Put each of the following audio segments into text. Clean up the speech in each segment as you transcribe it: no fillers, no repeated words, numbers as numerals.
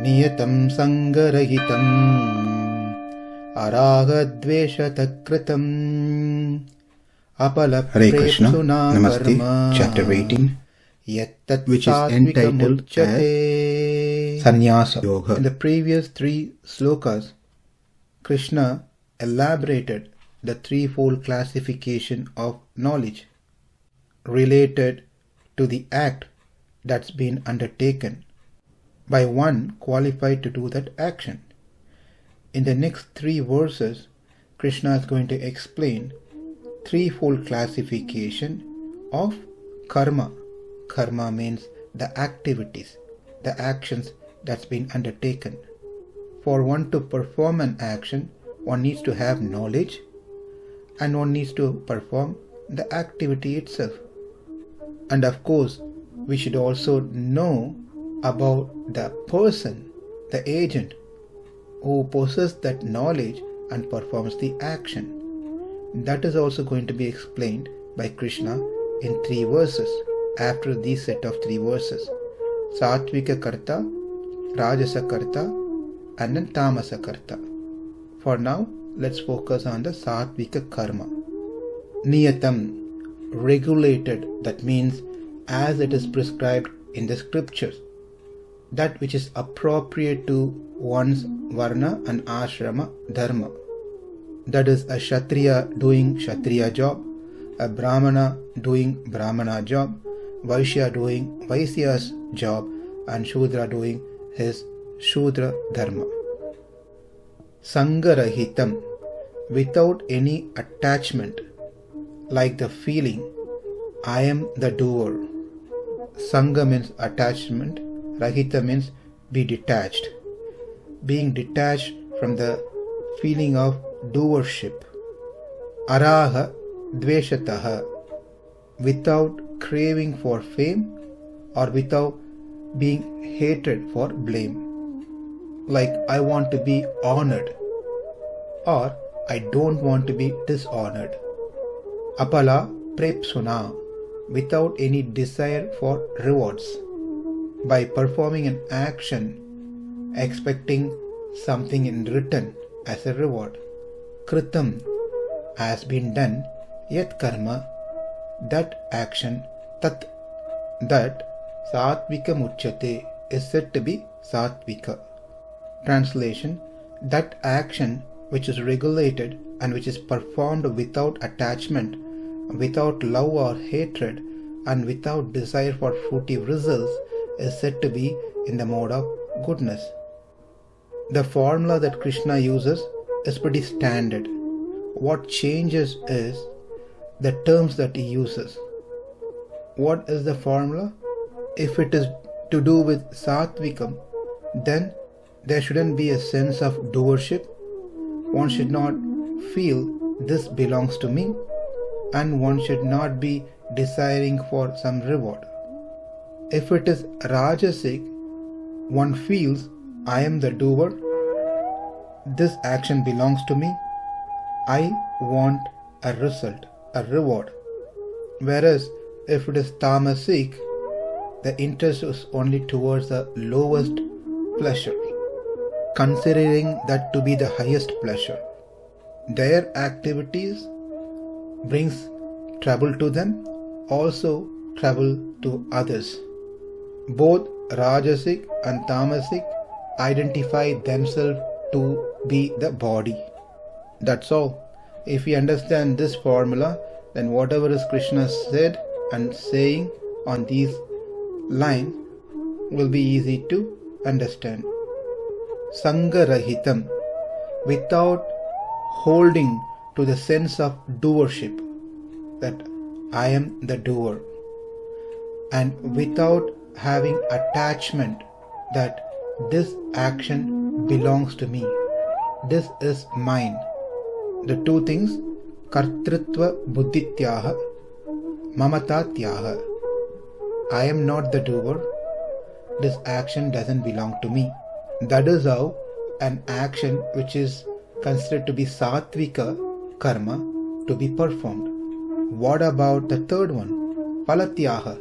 नियतं सङ्गरहितम् अरागद्वेषतकृतम् Hare Krishna. Namaste. Chapter 18, which is entitled as Sannyasa Yoga. In the previous 3 slokas, Krishna elaborated the threefold classification of knowledge related to the act that's been undertaken by one qualified to do that action. In the next 3 verses, Krishna is going to explain threefold classification of karma. Karma means the activities, the actions that's been undertaken. For one to perform an action, one needs to have knowledge and one needs to perform the activity itself. And of course, we should also know about the person, the agent, who possesses that knowledge and performs the action. That is also going to be explained by Krishna in 3 verses, after these set of 3 verses. Satvika Karta, Rajasa Karta, and then Tamasa Karta. For now, let's focus on the Satvika Karma. Niyatam, regulated, that means as it is prescribed in the scriptures. That which is appropriate to one's Varna and Ashrama Dharma. That is a Kshatriya doing Kshatriya job, a Brahmana doing Brahmana job, Vaishya doing Vaishya's job, and Shudra doing his Shudra Dharma. Sangarahitam, without any attachment, like the feeling, I am the doer. Sangha means attachment, Rahita means be detached. Being detached from the feeling of doership. Araha dveshataha, without craving for fame or without being hated for blame. Like I want to be honored or I don't want to be dishonored. Apala prepsuna, without any desire for rewards. By performing an action, expecting something in return as a reward. Kritam, has been done, yet karma, that action, tat, that satvika muchyate, is said to be satvika. Translation, that action which is regulated and which is performed without attachment, without love or hatred, and without desire for fruitive results is said to be in the mode of goodness. The formula that Krishna uses is pretty standard. What changes is the terms that he uses. What is the formula? If it is to do with Satvikam, then there shouldn't be a sense of doership. One should not feel this belongs to me, and one should not be desiring for some reward. If it is Rajasic, one feels I am the doer, this action belongs to me, I want a result, a reward. Whereas if it is Tamasic, the interest is only towards the lowest pleasure, considering that to be the highest pleasure. Their activities brings trouble to them, also trouble to others. Both Rajasic and Tamasic identify themselves to be the body. That's all. If we understand this formula, then whatever is Krishna said and saying on these lines will be easy to understand. Sangarahitam, without holding to the sense of doership, that I am the doer, and without having attachment that this action belongs to me, this is mine. The 2 things, kartritva buddhityaha, mamatatyaha. I am not the doer, this action doesn't belong to me. That is how an action which is considered to be satvika karma to be performed. What about the third one? Palatyaha,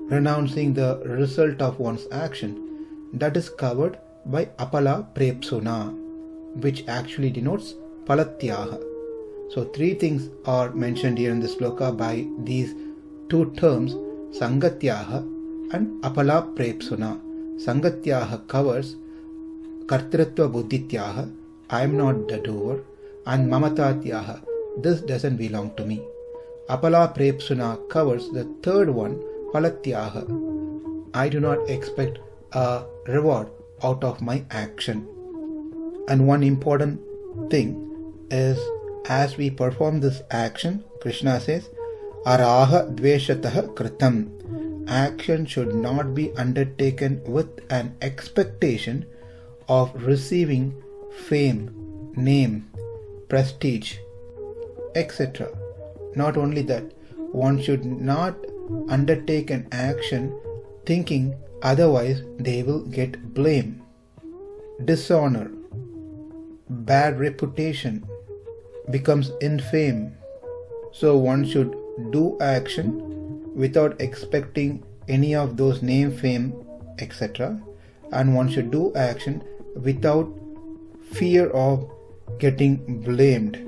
renouncing the result of one's action. that is covered by apala prepsuna, which actually denotes palatyaha. So 3 things are mentioned here in the sloka by these 2 terms, sangatyaha and apala prepsuna. Sangatyaha covers kartritva buddhityaha, I am not the doer, and mamatatyaha, this doesn't belong to me. Apala prepsuna covers the 3rd one, palatyaha, I do not expect a reward out of my action. And one important thing is, as we perform this action, Krishna says, araha dveshatah kritam. Action should not be undertaken with an expectation of receiving fame, name, prestige, etc. Not only that, one should not undertake an action thinking otherwise they will get blame, dishonor, bad reputation, becomes infame. So one should do action without expecting any of those name, fame, etc. And one should do action without fear of getting blamed,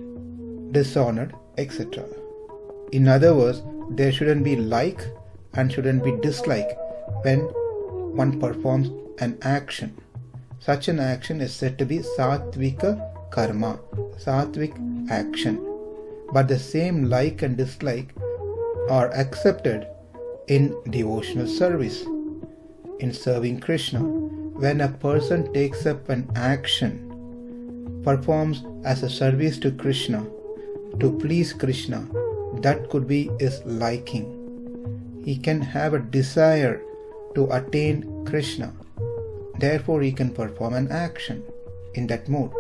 dishonored, etc. In other words, there shouldn't be like and shouldn't be dislike when one performs an action. Such an action is said to be sattvika karma, sattvic action. But the same like and dislike are accepted in devotional service, in serving Krishna. When a person takes up an action, performs as a service to Krishna, to please Krishna, that could be his liking. He can have a desire to attain Krishna. Therefore, he can perform an action in that mode.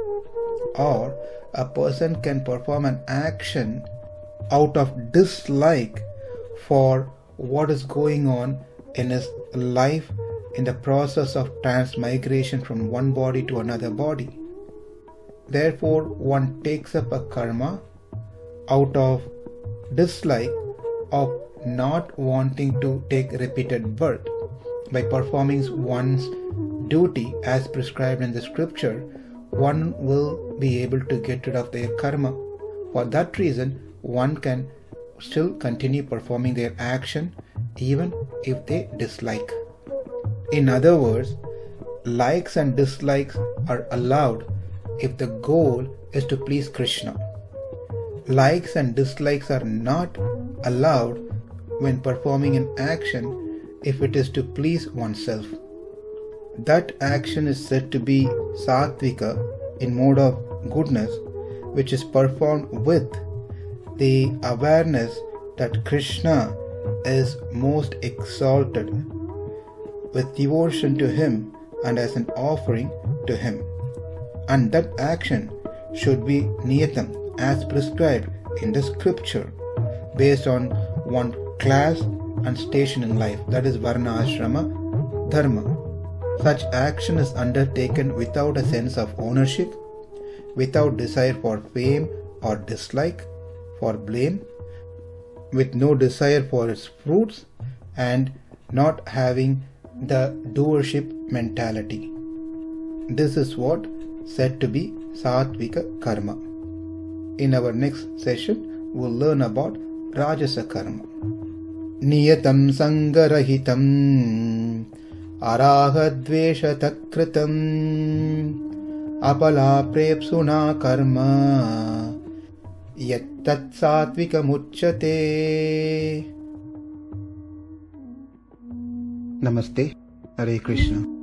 Or a person can perform an action out of dislike for what is going on in his life in the process of transmigration from one body to another body. Therefore, one takes up a karma out of dislike of not wanting to take repeated birth. By performing one's duty as prescribed in the scripture, one will be able to get rid of their karma. For that reason, one can still continue performing their action even if they dislike. In other words, likes and dislikes are allowed if the goal is to please Krishna. Likes and dislikes are not allowed when performing an action if it is to please oneself. That action is said to be sattvika in mode of goodness, which is performed with the awareness that Krishna is most exalted, with devotion to him and as an offering to him. And that action should be niyatam as prescribed in the scripture based on one class and station in life, that is varna, ashrama, dharma. Such action is undertaken without a sense of ownership, without desire for fame or dislike, for blame, with no desire for its fruits, and not having the doership mentality. This is what said to be sattvika karma. In our next session, we'll learn about rajasa karma. Niyatam sangarahitam arahadveshatak kritam apala prepsuna karma yattat sattvika muchyate. Namaste. Hare Krishna.